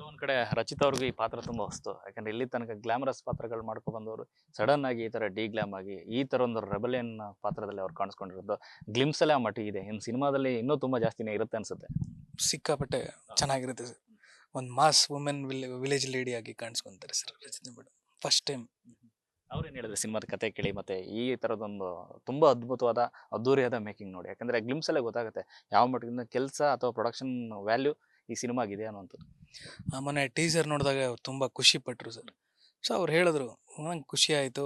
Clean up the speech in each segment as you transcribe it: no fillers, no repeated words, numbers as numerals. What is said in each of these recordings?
ಒಂದ್ ಕಡೆ ರಚಿತಾ ಅವ್ರಿಗೂ ಈ ಪಾತ್ರ ತುಂಬಾ ಹೊಸ್ತು. ಯಾಕಂದ್ರೆ ಇಲ್ಲಿ ತನಕ ಗ್ಲಾಮರಸ್ ಪಾತ್ರಗಳು ಮಾಡ್ಕೊ ಬಂದವರು ಸಡನ್ ಆಗಿ ಈ ತರ ಡಿಗ್ಲಾಮ್ ಆಗಿ ಈ ತರ ಒಂದು ರೆಬಲಿಯನ್ ಪಾತ್ರದಲ್ಲಿ ಅವ್ರು ಕಾಣಿಸ್ಕೊಂಡಿರೋದು ಗ್ಲಿಮ್ಸ್ ಅಲ್ಲೇ ಆ ಮಟ್ಟಿಗಿದೆ. ಇನ್ನು ಸಿನಿಮಾದಲ್ಲಿ ಇನ್ನೂ ತುಂಬಾ ಜಾಸ್ತಿನೇ ಇರುತ್ತೆ ಅನ್ಸುತ್ತೆ. ಸಿಕ್ಕಾಪಟ್ಟೆ ಚೆನ್ನಾಗಿರುತ್ತೆ ಸರ್. ಒಂದು ಮಾಸ್ ವುಮೆನ್ ವಿಲೇಜ್ ಲೇಡಿ ಆಗಿ ಕಾಣಿಸ್ಕೊಂತಾರೆ sir Rachita madam. First time. ಅವ್ರೇನ್ ಹೇಳಿದ್ರೆ ಸಿನಿಮಾದ ಕತೆ ಕೇಳಿ ಮತ್ತೆ ಈ ತರದೊಂದು ತುಂಬಾ ಅದ್ಭುತವಾದ ಅದ್ದೂರಿಯಾದ ಮೇಕಿಂಗ್ ನೋಡಿ. ಯಾಕಂದ್ರೆ ಗ್ಲಿಮ್ಸ್ ಅಲ್ಲೇ ಗೊತ್ತಾಗುತ್ತೆ ಯಾವ ಮಟ್ಟದಿಂದ ಕೆಲಸ ಅಥವಾ ಪ್ರೊಡಕ್ಷನ್ ವ್ಯಾಲ್ಯೂ ಈ ಸಿನಿಮಾಗಿದೆ ಅನ್ನುವಂಥದ್ದು. ಮೊನ್ನೆ ಟೀಸರ್ ನೋಡಿದಾಗ ಅವ್ರು ತುಂಬ ಖುಷಿ ಪಟ್ಟರು ಸರ್. ಸೊ ಅವ್ರು ಹೇಳಿದ್ರು, ನಂಗೆ ಖುಷಿ ಆಯಿತು,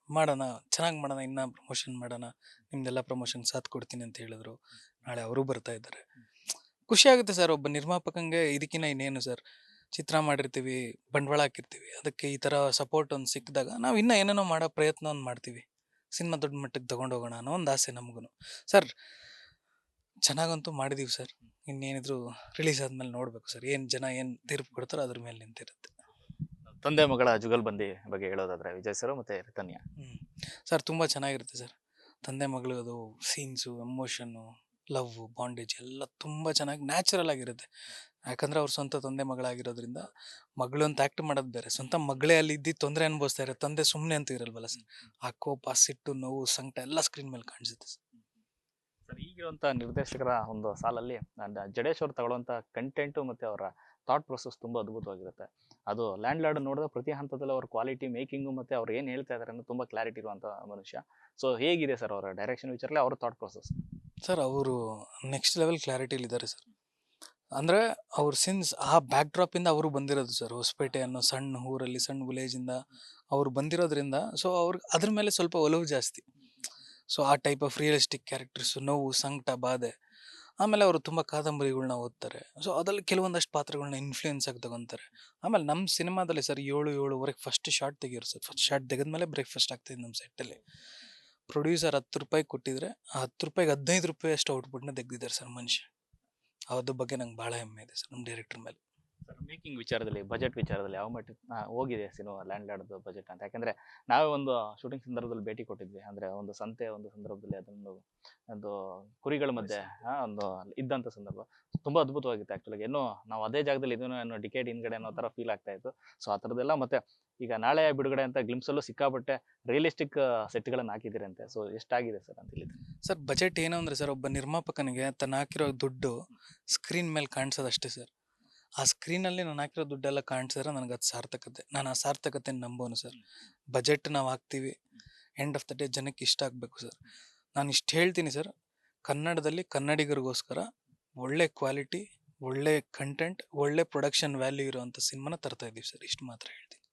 ಮಾಡೋಣ, ಚೆನ್ನಾಗಿ ಮಾಡೋಣ, ಇನ್ನೂ ಪ್ರಮೋಷನ್ ಮಾಡೋಣ, ನಿಮ್ದೆಲ್ಲ ಪ್ರಮೋಷನ್ ಸಾಥ್ ಕೊಡ್ತೀನಿ ಅಂತ ಹೇಳಿದ್ರು. ನಾಳೆ ಅವರು ಬರ್ತಾ ಇದ್ದಾರೆ. ಖುಷಿ ಆಗುತ್ತೆ ಸರ್. ಒಬ್ಬ ನಿರ್ಮಾಪಕಂಗೆ ಇದಕ್ಕಿಂತ ಇನ್ನೇನು ಸರ್. ಚಿತ್ರ ಮಾಡಿರ್ತೀವಿ, ಬಂಡವಾಳ ಹಾಕಿರ್ತೀವಿ, ಅದಕ್ಕೆ ಈ ಥರ ಸಪೋರ್ಟ್ ಒಂದು ಸಿಕ್ಕಿದಾಗ ನಾವು ಇನ್ನೂ ಏನೇನೋ ಮಾಡೋ ಪ್ರಯತ್ನ ಒಂದು ಮಾಡ್ತೀವಿ. ಸಿನಿಮಾ ದೊಡ್ಡ ಮಟ್ಟಕ್ಕೆ ತಗೊಂಡೋಗೋಣ ಅನ್ನೋ ಒಂದು ಆಸೆ ನಮಗೂ ಸರ್. ಚೆನ್ನಾಗಂತೂ ಮಾಡಿದೀವಿ ಸರ್. ಇನ್ನೇನಿದ್ರು ರಿಲೀಸ್ ಆದ್ಮೇಲೆ ನೋಡ್ಬೇಕು ಸರ್. ಏನು ಜನ ಏನು ತೀರ್ಪು ಕೊಡ್ತಾರೋ ಅದ್ರ ಮೇಲೆ ನಿಂತಿರುತ್ತೆ. ತಂದೆ ಮಗಳ ಜುಗಲ್ಬಂದಿ ಬಗ್ಗೆ ಹೇಳೋದಾದ್ರೆ ವಿಜಯ್ ಸರ್ ಮತ್ತೆ ರಿತನ್ಯಾ. ಸರ್ ತುಂಬ ಚೆನ್ನಾಗಿರುತ್ತೆ ಸರ್. ತಂದೆ ಮಗಳು ಅದು ಸೀನ್ಸು, ಎಮೋಷನ್ನು, ಲವ್, ಬಾಂಡೇಜ್ ಎಲ್ಲ ತುಂಬ ಚೆನ್ನಾಗಿ ನ್ಯಾಚುರಲ್ ಆಗಿರುತ್ತೆ. ಯಾಕಂದ್ರೆ ಅವ್ರ ಸ್ವಂತ ತಂದೆ ಮಗಳಾಗಿರೋದ್ರಿಂದ ಮಗಳು ಅಂತ ಆ್ಯಕ್ಟ್ ಮಾಡೋದು ಬೇರೆ, ಸ್ವಂತ ಮಗಳೇ ಅಲ್ಲಿ ಇದ್ದು ತೊಂದರೆ ಅನುಭವಿಸ್ತಾ ಇರೋ ತಂದೆ ಸುಮ್ಮನೆ ಅಂತ ಇರಲ್ವಲ್ಲ ಸರ್. ಆ ಕೋಪ, ಸಿಟ್ಟು, ನೋವು, ಸಂಕಟ ಎಲ್ಲ ಸ್ಕ್ರೀನ್ ಮೇಲೆ ಕಾಣಿಸುತ್ತೆ ಸರ್. ಸರ್ ಈಗಿರುವಂತ ನಿರ್ದೇಶಕರ ಒಂದು ಸಾಲಲ್ಲಿ ಜಡೇಶ್ ಅವರು ತಗೊಳ್ಳುವಂತ ಕಂಟೆಂಟು ಮತ್ತೆ ಅವರ ಥಾಟ್ ಪ್ರೊಸೆಸ್ ತುಂಬಾ ಅದ್ಭುತವಾಗಿರುತ್ತೆ. ಅದು ಲ್ಯಾಂಡ್ ಲಾರ್ಡ್ ನೋಡಿದ ಪ್ರತಿ ಹಂತದಲ್ಲಿ ಅವ್ರ ಕ್ವಾಲಿಟಿ ಮೇಕಿಂಗು ಮತ್ತೆ ಅವ್ರು ಏನು ಹೇಳ್ತಾ ಇದಾರೆ ಅನ್ನೋ ತುಂಬಾ ಕ್ಲಾರಿಟಿ ಇರುವಂತ ಮನುಷ್ಯ. ಸೊ ಹೇಗಿದೆ ಸರ್ ಅವರ ಡೈರೆಕ್ಷನ್ ವಿಚಾರದಲ್ಲಿ ಅವ್ರ ಥಾಟ್ ಪ್ರೊಸೆಸ್? ಸರ್ ಅವರು ನೆಕ್ಸ್ಟ್ ಲೆವೆಲ್ ಕ್ಲಾರಿಟಿಲಿದ್ದಾರೆ ಸರ್. ಅಂದರೆ ಅವ್ರು ಸಿನ್ಸ್ ಆ ಬ್ಯಾಕ್ ಡ್ರಾಪಿಂದ ಅವರು ಬಂದಿರೋದು ಸರ್. ಹೊಸಪೇಟೆ ಅನ್ನೋ ಸಣ್ಣ ಊರಲ್ಲಿ, ಸಣ್ಣ ವಿಲೇಜಿಂದ ಅವ್ರು ಬಂದಿರೋದ್ರಿಂದ ಸೊ ಅವ್ರಿಗೆ ಅದ್ರ ಮೇಲೆ ಸ್ವಲ್ಪ ಒಲವು ಜಾಸ್ತಿ. ಸೊ ಆ ಟೈಪ್ ಆಫ್ ರಿಯಲಿಸ್ಟಿಕ್ ಕ್ಯಾರೆಕ್ಟರ್ಸು, ನೋವು, ಸಂಕಟ, ಬಾಧೆ. ಆಮೇಲೆ ಅವರು ತುಂಬ ಕಾದಂಬರಿಗಳ್ನ ಓದ್ತಾರೆ. ಸೊ ಅದ್ರಲ್ಲಿ ಕೆಲವೊಂದಷ್ಟು ಪಾತ್ರಗಳನ್ನ ಇನ್ಫ್ಲೂಯೆನ್ಸ್ ಆಗಿ ತಗೊತಾರೆ. ಆಮೇಲೆ ನಮ್ಮ ಸಿನಿಮಾದಲ್ಲಿ ಸರ್ 7-7:30 ಫಸ್ಟ್ ಶಾರ್ಟ್ ತೆಗಿಯೋರು ಸರ್. ಫಸ್ಟ್ ಶಾರ್ಟ್ ತೆಗೆದ್ಮೇಲೆ ಬ್ರೇಕ್ಫಾಸ್ಟ್ ಆಗ್ತಿದೆ ನಮ್ಮ ಸೆಟ್ಟಲ್ಲಿ. ಪ್ರೊಡ್ಯೂಸರ್ ₹10 ಕೊಟ್ಟಿದ್ರೆ ಆ ₹10ಗೆ ₹15 ಅಷ್ಟು ಔಟ್ಪುಟ್ನ ತೆಗ್ದಿದ್ದಾರೆ ಸರ್ ಮನುಷ್ಯ. ಅದ್ರ ಬಗ್ಗೆ ನಂಗೆ ಭಾಳ ಹೆಮ್ಮೆ ಇದೆ ಸರ್ ನಮ್ಮ ಡೈರೆಕ್ಟರ್ ಮೇಲೆ. ಸರ್ ಮೇಕಿಂಗ್ ವಿಚಾರದಲ್ಲಿ, ಬಜೆಟ್ ವಿಚಾರದಲ್ಲಿ ಯಾವ ಮಟ್ಟಿಗೆ ಹೋಗಿದೆ ಸಿನಿಮಾ ಲ್ಯಾಂಡ್ ಲಾರ್ಡ್ದು ಬಜೆಟ್ ಅಂತ? ಯಾಕಂದ್ರೆ ನಾವೇ ಒಂದು ಶೂಟಿಂಗ್ ಸಂದರ್ಭದಲ್ಲಿ ಭೇಟಿ ಕೊಟ್ಟಿದ್ವಿ. ಅಂದ್ರೆ ಒಂದು ಸಂತೆ ಒಂದು ಸಂದರ್ಭದಲ್ಲಿ ಅದೊಂದು ಒಂದು ಕುರಿಗಳ ಮಧ್ಯೆ ಒಂದು ಇದ್ದಂಥ ಸಂದರ್ಭ ತುಂಬಾ ಅದ್ಭುತವಾಗಿತ್ತು. ಆಕ್ಚುಲಿ ಏನೋ ನಾವು ಅದೇ ಜಾಗದಲ್ಲಿ ಇದನ್ನು ಡಿಕೇಡ್ ಹಿಂದ್ಗಡೆ ಅನ್ನೋ ತರ ಫೀಲ್ ಆಗ್ತಾ ಇತ್ತು. ಸೊ ಆ ಥರದ್ದೆಲ್ಲ ಮತ್ತೆ ಈಗ ನಾಳೆ ಬಿಡುಗಡೆ ಅಂತ ಗ್ಲಿಮ್ಸಲ್ಲೂ ಸಿಕ್ಕಾಪಟ್ಟೆ ರಿಯಲಿಸ್ಟಿಕ್ ಸೆಟ್ಗಳನ್ನು ಹಾಕಿದ್ದೀರಂತೆ. ಸೊ ಎಷ್ಟಾಗಿದೆ ಸರ್ ಅಂತ ಹೇಳಿದ್ರೆ? ಸರ್ ಬಜೆಟ್ ಏನು ಅಂದರೆ ಸರ್, ಒಬ್ಬ ನಿರ್ಮಾಪಕನಿಗೆ ತನ್ನ ಹಾಕಿರೋ ದುಡ್ಡು ಸ್ಕ್ರೀನ್ ಮೇಲೆ ಕಾಣಿಸೋದಷ್ಟೇ ಸರ್. ಆ ಸ್ಕ್ರೀನಲ್ಲಿ ನಾನು ಹಾಕಿರೋ ದುಡ್ಡೆಲ್ಲ ಕಾಣಿಸಿದ್ರೆ ನನಗೆ ಅದು ಸಾರ್ಥಕತೆ. ನಾನು ಆ ಸಾರ್ಥಕತೆ ನಂಬೋನು ಸರ್. ಬಜೆಟ್ ನಾವು ಹಾಕ್ತೀವಿ, ಎಂಡ್ ಆಫ್ ದ ಡೇ ಜನಕ್ಕೆ ಇಷ್ಟ ಆಗಬೇಕು ಸರ್. ನಾನು ಇಷ್ಟು ಹೇಳ್ತೀನಿ ಸರ್, ಕನ್ನಡದಲ್ಲಿ ಕನ್ನಡಿಗರಿಗೋಸ್ಕರ ಒಳ್ಳೆ ಕ್ವಾಲಿಟಿ, ಒಳ್ಳೆ ಕಂಟೆಂಟ್, ಒಳ್ಳೆ ಪ್ರೊಡಕ್ಷನ್ ವ್ಯಾಲ್ಯೂ ಇರುವಂಥ ಸಿನಿಮಾನ ತರ್ತಾ ಇದ್ದೀವಿ ಸರ್. ಇಷ್ಟು ಮಾತ್ರ ಹೇಳ್ತೀನಿ.